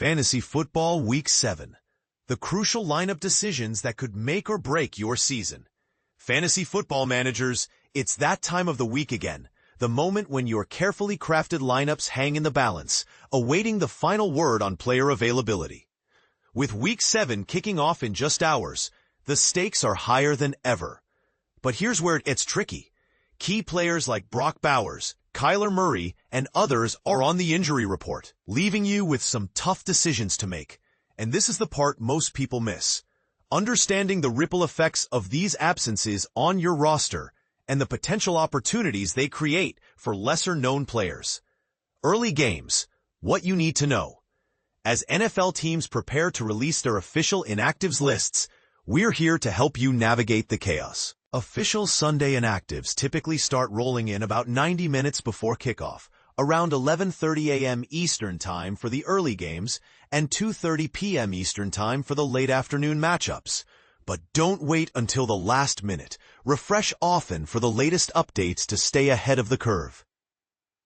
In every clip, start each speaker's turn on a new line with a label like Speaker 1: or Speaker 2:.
Speaker 1: Fantasy Football Week 7. The crucial lineup decisions that could make or break your season. Fantasy football managers, it's that time of the week again, the moment when your carefully crafted lineups hang in the balance, awaiting the final word on player availability. With Week 7 kicking off in just hours, the stakes are higher than ever. But here's where it gets tricky. Key players like Brock Bowers, Kyler Murray, and others are on the injury report, leaving you with some tough decisions to make. And this is the part most people miss. Understanding the ripple effects of these absences on your roster and the potential opportunities they create for lesser-known players. Early games, what you need to know. As NFL teams prepare to release their official inactives lists, we're here to help you navigate the chaos. Official Sunday inactives typically start rolling in about 90 minutes before kickoff, around 11:30 a.m. Eastern Time for the early games and 2:30 p.m. Eastern Time for the late afternoon matchups. But don't wait until the last minute. Refresh often for the latest updates to stay ahead of the curve.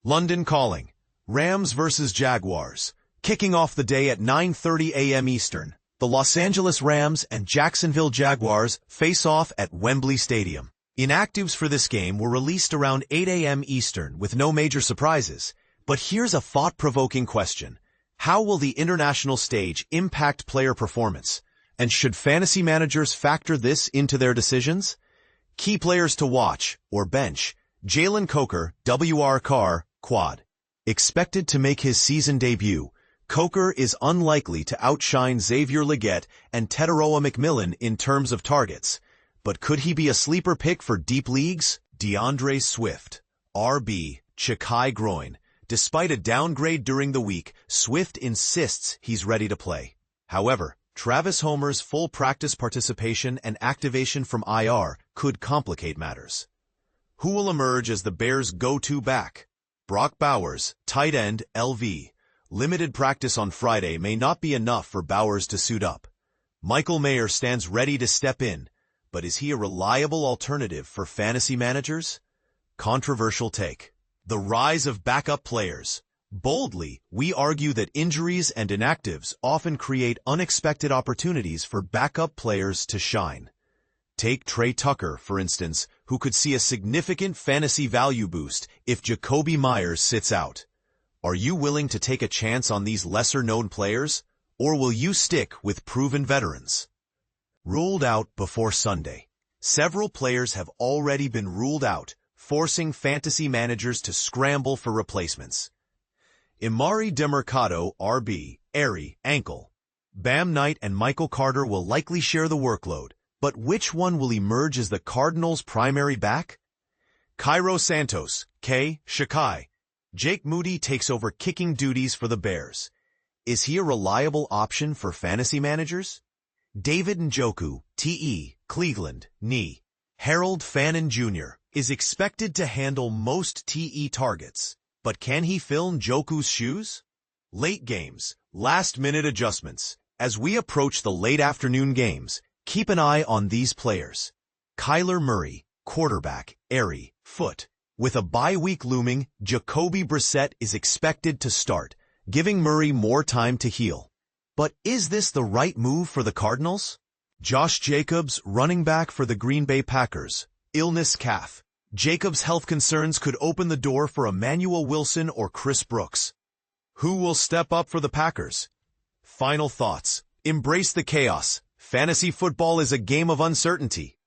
Speaker 1: London calling. Rams vs. Jaguars. Kicking off the day at 9:30 a.m. Eastern. The Los Angeles Rams and Jacksonville Jaguars face off at Wembley Stadium. Inactives for this game were released around 8 a.m. Eastern with no major surprises. But here's a thought-provoking question. How will the international stage impact player performance? And should fantasy managers factor this into their decisions? Key players to watch or bench. Jalen Coker, WR LAR, quad. Expected to make his season debut, Coker is unlikely to outshine Xavier Legette and Teteroa McMillan in terms of targets. But could he be a sleeper pick for deep leagues? DeAndre Swift, RB, Chikai groin. Despite a downgrade during the week, Swift insists he's ready to play. However, Travis Homer's full practice participation and activation from IR could complicate matters. Who will emerge as the Bears' go-to back? Brock Bowers, tight end, LV. Limited practice on Friday may not be enough for Bowers to suit up. Michael Mayer stands ready to step in, but is he a reliable alternative for fantasy managers? Controversial take. The rise of backup players. Boldly, we argue that injuries and inactives often create unexpected opportunities for backup players to shine. Take Trey Tucker, for instance, who could see a significant fantasy value boost if Jakobi Meyers sits out. Are you willing to take a chance on these lesser-known players, or will you stick with proven veterans? Ruled out before Sunday. Several players have already been ruled out, forcing fantasy managers to scramble for replacements. Murray QB ARI, ankle. Bam Knight and Michael Carter will likely share the workload, but which one will emerge as the Cardinals' primary back? Cairo Santos, Shikai. Jake Moody takes over kicking duties for the Bears. Is he a reliable option for fantasy managers? David Njoku, Cleveland, knee. Harold Fannin Jr. is expected to handle most TE targets, but can he fill Njoku's shoes? Late games, last-minute adjustments. As we approach the late afternoon games, keep an eye on these players. Kyler Murray, quarterback, ARI, foot. With a bye week looming, Jacoby Brissett is expected to start, giving Murray more time to heal. But is this the right move for the Cardinals? Josh Jacobs, running back for the Green Bay Packers, illness calf. Jacobs' health concerns could open the door for Emmanuel Wilson or Chris Brooks. Who will step up for the Packers? Final thoughts. Embrace the chaos. Fantasy football is a game of uncertainty,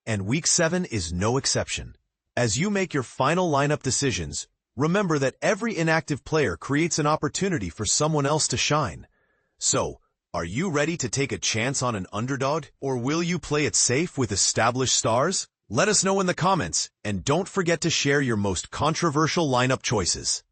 Speaker 1: and Week 7 is no exception. As you make your final lineup decisions, remember that every inactive player creates an opportunity for someone else to shine. So, are you ready to take a chance on an underdog, or will you play it safe with established stars? Let us know in the comments, and don't forget to share your most controversial lineup choices.